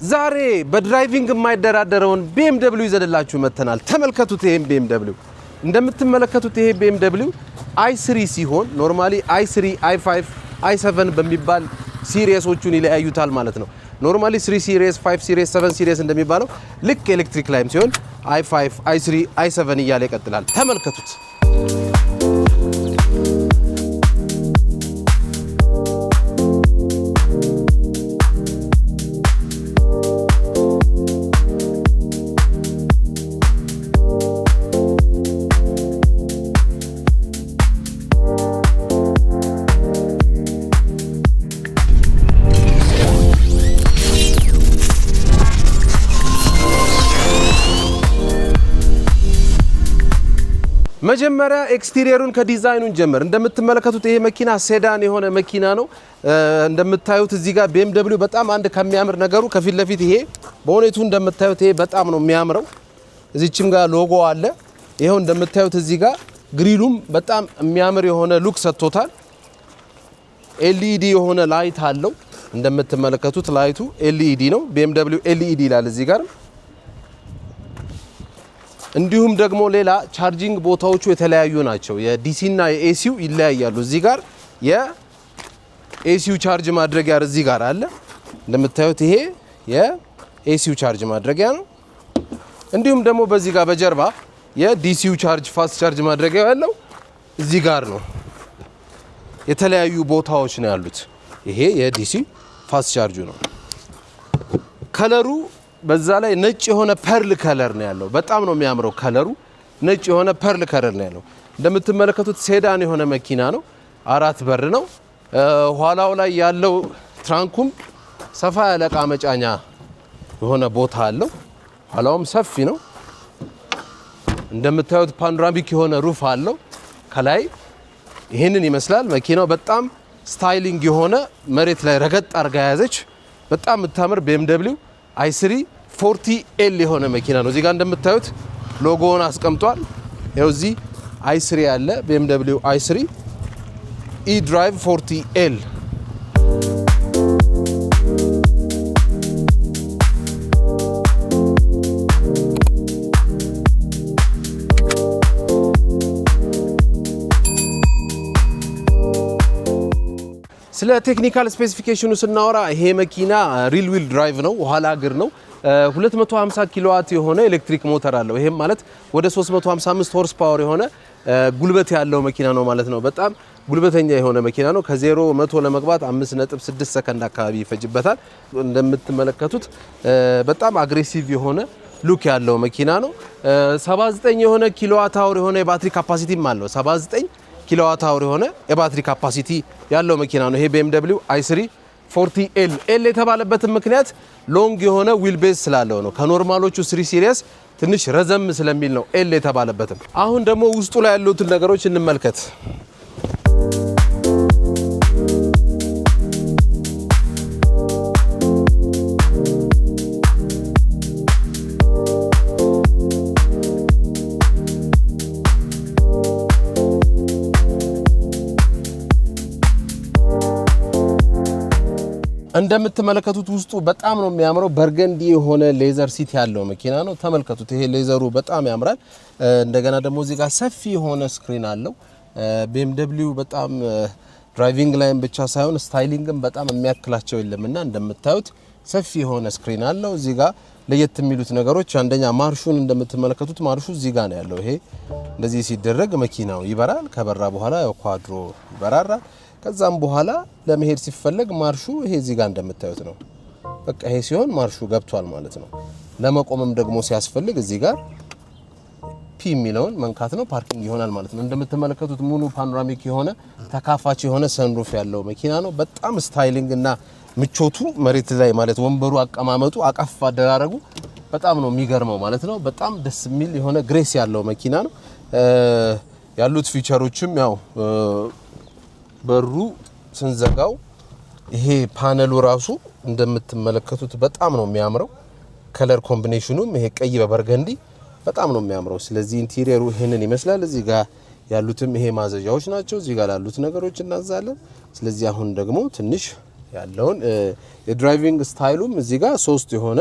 ዛሬ በድራይቪንግ የማይደራደረውን BMW ይዘንላችሁ መተናል። ተመልከቱት። ይሄን BMW እንደምትመለከቱት ይሄ BMW i3 ሲሆን ኖርማሊ i3 i5 i7 በሚባል ሲሪየሶቹን ይለያዩታል ማለት ነው። ኖርማሊ 3 ሲሪየስ 5 ሲሪየስ 7 ሲሪየስ እንደሚባለው ልክ ኤሌክትሪክ ላይም ሲሆን i5 i3 i7 እያለ ይቀጥላል። ተመልከቱት። መጀመሪያ ኤክስቴሪየሩን ከዲዛይኑን ጀምር። እንደምትመለከቱት ይሄ መኪና ሴዳን የሆነ መኪና ነው። እንደምታዩት እዚህ ጋር BMW በጣም አንድ ከሚያምር ነገሩ ከፊት ለፊት ይሄ በእውነቱ እንደምታዩት ይሄ በጣም ነው የሚያምረው። እዚህም ጋር ሎጎ አለ። ይሄው እንደምታዩት እዚህ ጋር ግሪሉም በጣም የሚያምር የሆነ ሉክ ሰጥቶታል። LED የሆነ ላይት አለው። እንደምትመለከቱት ላይቱ LED ነው። BMW LED ይላል እዚህ ጋር። እንዲሁም ደግሞ ሌላ ቻርጂንግ ቦታዎቹ የተለያዩ ናቸው። የዲሲ እና የኤሲው ይለያያሉ። እዚህ ጋር የኤሲው ቻርጅ ማድረጊያ እዚህ ጋር አለ። እንደምታዩት ይሄ የኤሲው ቻርጅ ማድረጊያ ነው። እንዲሁም ደግሞ በዚህ ጋር በጀርባ የዲሲው ቻርጅ ፋስት ቻርጅ ማድረጊያ ያለው እዚህ ጋር ነው። የተለያዩ ቦታዎች ነው ያሉት። ይሄ የዲሲ ፋስት ቻርጁ ነው። ከለሩ በዛ ላይ ነጭ የሆነ ፐርል ከለር ነው ያለው። በጣም ነው የሚያምረው ከለሩ። ነጭ የሆነ ፐርል ከለር ነው ያለው። እንደምትመለከቱት ሴዳን የሆነ መኪና ነው። 4 በር ነው። ኋላው ላይ ያለው ትራንኩም ሰፋ ያለ ዕቃ መጫኛ የሆነ ቦታ አለው። ኋላውም ሰፊ ነው። እንደምታዩት ፓኖራሚክ የሆነ ሩፍ አለው። ከላይ ይሄንን ይመስላል መኪናው። በጣም ስታይሊንግ የሆነ መሬት ላይ ረገጥ አርጋ ያዘች በጣም የምታምር BMW i3 40L የሆነ መኪና ነው። እዚህ ጋር እንደምታዩት ሎጎውን አስቀምጧል። ይኸው እዚህ i3 ያለ BMW i3 eDrive 40L ስለ ቴክኒካል ስፔሲፊኬሽኑ ስናወራ ይሄ መኪና ሪል ዊል ድራይቭ ነው፣ ኋላ እግር ነው። 250 ኪሎዋት የሆነ ኤሌክትሪክ ሞተር አለው። ይሄም ማለት ወደ 355 ሆርስ ፓወር የሆነ ጉልበት ያለው መኪና ነው ማለት ነው። በጣም ጉልበተኛ የሆነ መኪና ነው። ከ0 100 ለመግባት 5.6 ሰከንድ አካባቢ ይፈጅበታል። እንደምትመለከቱት በጣም አግሬሲቭ የሆነ ሉክ ያለው መኪና ነው። 79 የሆነ ኪሎዋት አወር የሆነ የባትሪ ካፓሲቲም አለው። 79 ኪሎዋት አወር የሆነ የባትሪ ካፓሲቲ ያለው መኪና ነው። ይሄ BMW i3 40L ኤል የተባለበትን ምክንያት ሎንግ የሆነ ዊል ቤዝ ስላለው ነው። ከኖርማሎቹ 3 ሲሪየስ ትንሽ ረዘም ስለሚል ነው ኤል የተባለበትም። አሁን ደግሞ ውስጡ ላይ ያሉትን ነገሮች እንመልከት። እንደምትመለከቱት ውስጡ በጣም ነው የሚያምረው። በርገንዲ የሆነ ሌዘር ሲት ያለው መኪና ነው። ተመልከቱት። ይሄ ሌዘሩ በጣም ያምራል። እንደገና ደግሞ እዚህ ጋር ሰፊ የሆነ ስክሪን አለው። BMW በጣም ድራይቪንግ ላይም ብቻ ሳይሆን ስታይሊንግም በጣም የሚያክላቸው የለምና እንደምታዩት ሰፊ የሆነ ስክሪን አለው። እዚህ ጋር ለየት የሚሉት ነገሮች አንደኛ ማርሹን እንደምትመለከቱት ማርሹ እዚህ ጋር ነው ያለው። ይሄ እንደዚህ ሲደረግ መኪናው ይበራል። ከበራ በኋላ ያው ኳድሮ ይበራራል። ከዛም በኋላ ለመሄድ ሲፈለግ ማርሹ ይሄ እዚህ ጋር እንደምታዩት ነው። በቃ ይሄ ሲሆን ማርሹ ገብቷል ማለት ነው። ለመቆምም ደግሞ ሲያስፈልግ እዚህ ጋር ፒ የሚለውን መንካት ነው። ፓርኪንግ ይሆናል ማለት ነው። እንደምትመለከቱት ሙሉ ፓኖራሚክ የሆነ ተካፋች የሆነ ሰንሩፍ ያለው መኪና ነው። በጣም ስታይሊንግ እና ምቾቱ መሬት ላይ ማለት ወንበሩ አቀማመጡ አቀፍ አደራረጉ በጣም ነው የሚገርመው ማለት ነው። በጣም ደስ የሚል የሆነ ግሬስ ያለው መኪና ነው። ያሉት ፊቸሮችም ያው በሩ ስንዘጋው ይሄ ፓነሉ ራሱ እንደምትመለከቱት በጣም ነው የሚያምረው። ከለር ኮምቢኔሽኑም ይሄ ቀይ በበርገንዲ በጣም ነው የሚያምረው። ስለዚህ ኢንቴሪየሩ ይሄንን ይመስላል። እዚህ ጋር ያሉትም ይሄ ማዘዣዎች ናቸው። እዚህ ጋር ያሉት ነገሮች እናዛለን። ስለዚህ አሁን ደግሞ ትንሽ ያለውን የድራይቪንግ ስታይሉም እዚህ ጋር 3 የሆነ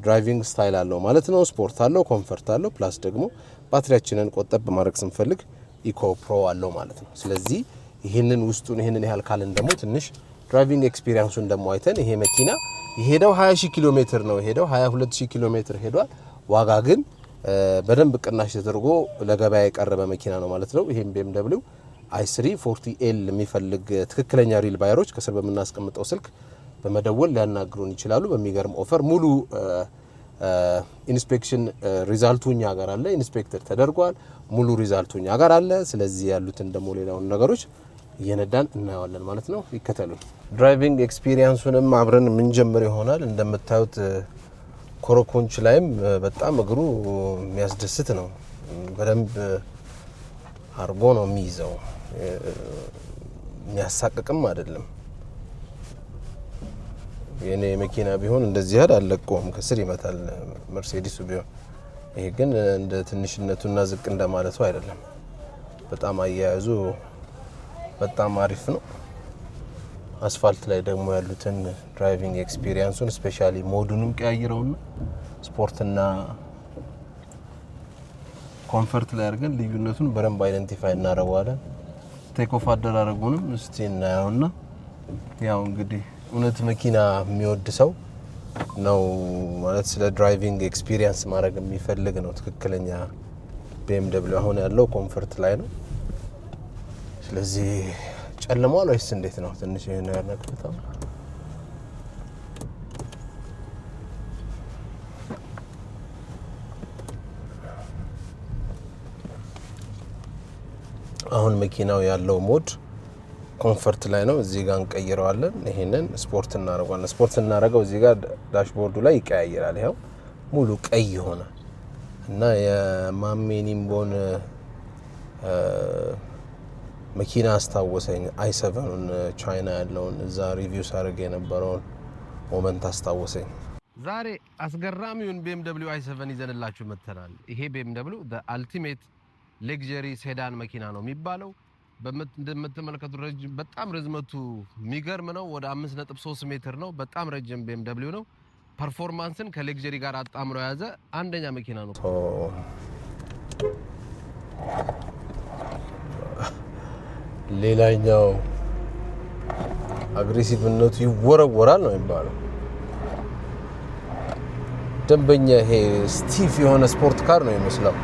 ድራይቪንግ ስታይል አለው ማለት ነው። ስፖርት አለው፣ ኮምፈርት አለው፣ ፕላስ ደግሞ ባትሪያችንን ቆጠብ ማድረግ ስንፈልግ ኢኮ ፕሮ አለው ማለት ነው። ስለዚህ ይሄንን ውስጡን ይሄንን ያህል ካልን ደግሞ ትንሽ ድራይቪንግ ኤክስፒሪየንሱን ደግሞ አይተን ይሄ መኪና የሄደው 20000 ኪሎ ሜትር ነው የሄደው 22000 ኪሎ ሜትር ሄዷል። ዋጋ ግን በደንብ ቅናሽ ተደርጎ ለገበያ የቀረበ መኪና ነው ማለት ነው። ይሄም BMW i3 40L የሚፈልግ ትክክለኛ ሪል ባየሮች ከስር በምናስቀምጠው ስልክ በመደወል ሊያናግሩን ይችላሉ። በሚገርም ኦፈር ሙሉ ኢንስፔክሽን ሪዛልቱ እኛ ጋር አለ። ኢንስፔክተር ተደርጓል። ሙሉ ሪዛልቱ እኛ ጋር አለ። ስለዚህ ያሉትን ደግሞ ሌላውን ነገሮች እየነዳን እናየዋለን ማለት ነው። ይከተሉን። ድራይቪንግ ኤክስፒሪየንሱንም አብረን ምን ጀምር ይሆናል። እንደምታዩት ኮረኮንች ላይም በጣም እግሩ የሚያስደስት ነው። በደንብ አርጎ ነው የሚይዘው። የሚያሳቅቅም አይደለም። የኔ መኪና ቢሆን እንደዚህ ያድ አለቀውም ከስር ይመታል መርሴዲሱ ቢሆን። ይሄ ግን እንደ ትንሽነቱና ዝቅ እንደማለቱ አይደለም። በጣም አያያዙ በጣም አሪፍ ነው። አስፋልት ላይ ደግሞ ያሉትን ድራይቪንግ ኤክስፒሪየንሱን ስፔሻሊ ሞዱንም ቀያይረውና ስፖርትና ኮምፈርት ላይ አድርገን ልዩነቱን በደንብ አይደንቲፋይ እናደርጋለን። ቴክ ኦፍ አደራረጉንም እስቲ እናየውና ያው እንግዲህ እውነት መኪና የሚወድ ሰው ነው ማለት ስለ ድራይቪንግ ኤክስፒሪየንስ ማድረግ የሚፈልግ ነው ትክክለኛ BMW አሁን ያለው ኮምፈርት ላይ ነው። ስለዚህ ጨለማው ወይስ እንዴት ነው? ትንሽ ይሄን ያነቀጣው አሁን መኪናው ያለው ሞድ ኮምፈርት ላይ ነው። እዚህ ጋር እንቀይረዋለን። ይሄንን ስፖርት እናደርጋለን። ስፖርት እናደርገው እዚህ ጋር ዳሽቦርዱ ላይ ይቀያየራል። ይሄው ሙሉ ቀይ ሆነ እና የማሜኒምቦን መኪና አስታወሰኝ። i7ን ቻይና ያለውን እዛ ሪቪው ሳደርግ የነበረውን ሞመንት አስታወሰኝ። ዛሬ አስገራሚውን BMW i7 ይዘንላችሁ መጥተናል። ይሄ BMW the ultimate luxury sedan መኪና ነው የሚባለው። እንደምትመለከቱ በጣም ርዝመቱ የሚገርም ነው። ወደ 5.3 ሜትር ነው። በጣም ረጅም BMW ነው። ፐርፎርማንስን ከሌክዠሪ ጋር አጣምሮ የያዘ አንደኛ መኪና ነው። ሌላኛው አግሬሲቭነቱ ይወረወራል ነው የሚባለው። ደንበኛ ይሄ ስቲፍ የሆነ ስፖርት ካር ነው የሚመስለው።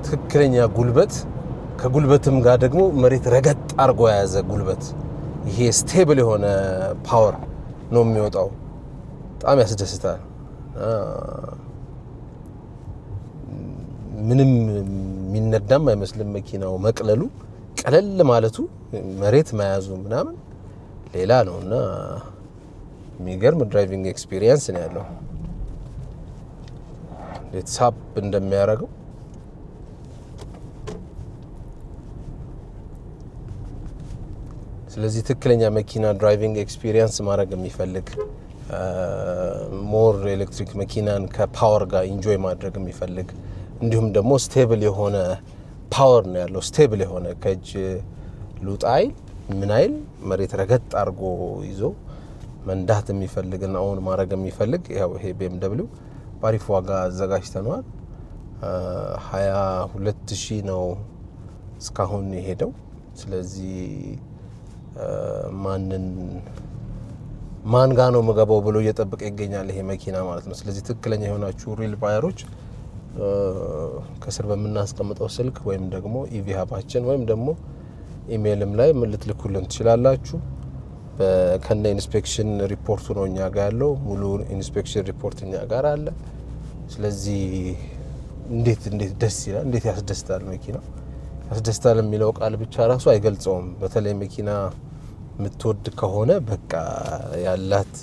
ትክክለኛ ጉልበት ከጉልበትም ጋር ደግሞ መሬት ረገጥ አርጎ የያዘ ጉልበት። ይሄ ስቴብል የሆነ ፓወር ነው የሚወጣው። በጣም ያስደስታል። ምንም የሚነዳም አይመስልም መኪናው። መቅለሉ ቀለል ማለቱ መሬት መያዙ ምናምን ሌላ ነውና የሚገርም ድራይቪንግ ኤክስፒሪየንስ ነው ያለው። ሳብ እንደሚያደርገው ስለዚህ ትክክለኛ መኪና ድራይቪንግ ኤክስፒሪየንስ ማድረግ የሚፈልግ ሞር ኤሌክትሪክ መኪናን ከፓወር ጋር ኢንጆይ ማድረግ የሚፈልግ እንዲሁም ደግሞ ስቴብል የሆነ ፓወር ነው ያለው። ስቴብል የሆነ ከእጅ ሉጣይ ምን አይል መሬት ረገጥ አድርጎ ይዞ መንዳት የሚፈልግና ኦን ማድረግ የሚፈልግ ያው ይሄ BMW ባሪፍ ዋጋ አዘጋጅተናል። 22000 ነው እስካሁን የሄደው። ስለዚህ ማን ጋር ነው መገባው ብሎ እየጠበቀ ይገኛል ይሄ መኪና ማለት ነው። ስለዚህ ትክክለኛ የሆናችሁ ሪል ባየሮች ከስር በምናስቀምጠው ስልክ ወይም ደግሞ ኢቪ ሀባችን ወይም ደግሞ ኢሜይልም ላይ ልትልኩልን ትችላላችሁ። ከነ ኢንስፔክሽን ሪፖርቱ ነው እኛ ጋር ያለው። ሙሉ ኢንስፔክሽን ሪፖርት እኛ ጋር አለ። ስለዚህ እንዴት ደስ ይላል! እንዴት ያስደስታል! መኪናው ያስደስታል የሚለው ቃል ብቻ ራሱ አይገልጸውም። በተለይ መኪና የምትወድ ከሆነ በቃ ያላት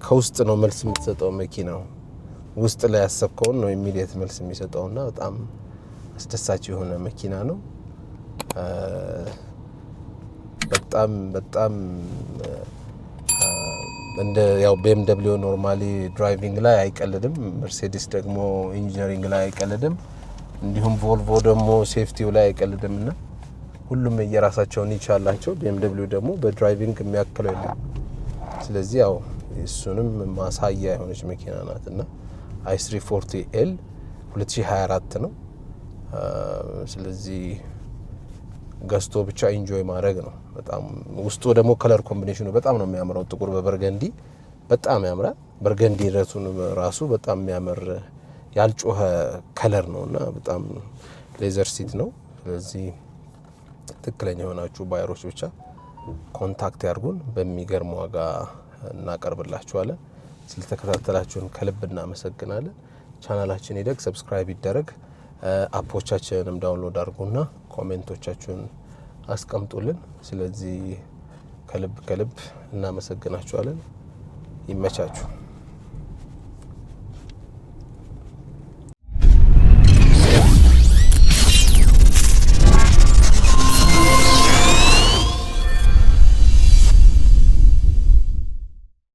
ከውስጥ ነው መልስ የምትሰጠው። መኪናው ውስጥ ላይ ያሰብከውን ነው ኢሚዲየት መልስ የሚሰጠውና በጣም አስደሳች የሆነ መኪና ነው። በጣም እንደ ያው BMW ኖርማሊ ድራይቪንግ ላይ አይቀልድም፣ መርሴዲስ ደግሞ ኢንጂነሪንግ ላይ አይቀልድም፣ እንዲሁም ቮልቮ ደግሞ ሴፍቲው ላይ አይቀልድምና ሁሉም የራሳቸውን ይቻላቸው። BMW ደግሞ በድራይቪንግ የሚያክለው የለም። ስለዚህ ያው እሱንም ማሳያ የሆነች መኪና ናትና i340L 2024 ነው። ስለዚህ ገዝቶ ብቻ ኢንጆይ ማድረግ ነው። በጣም ውስጡ ደግሞ ከለር ኮምቢኔሽኑ በጣም ነው የሚያምረው። ጥቁር በበርገንዲ በጣም ያምራል። በርገንዲ ረቱን ራሱ በጣም የሚያምር ያልጮኸ ከለር ነውና በጣም ሌዘር ሲት ነው። ስለዚህ ትክክለኛ የሆናችሁ ባየሮች ብቻ ኮንታክት ያርጉን። በሚገርም ዋጋ እናቀርብላችኋለን። ስለተከታተላችሁን ከልብ እናመሰግናለን። ቻናላችን ይደግ፣ ሰብስክራይብ ይደረግ። አፖቻችንንም ዳውንሎድ አድርጉና ኮሜንቶቻችሁን አስቀምጡልን። ስለዚህ ከልብ እናመሰግናችኋለን። ይመቻችሁ።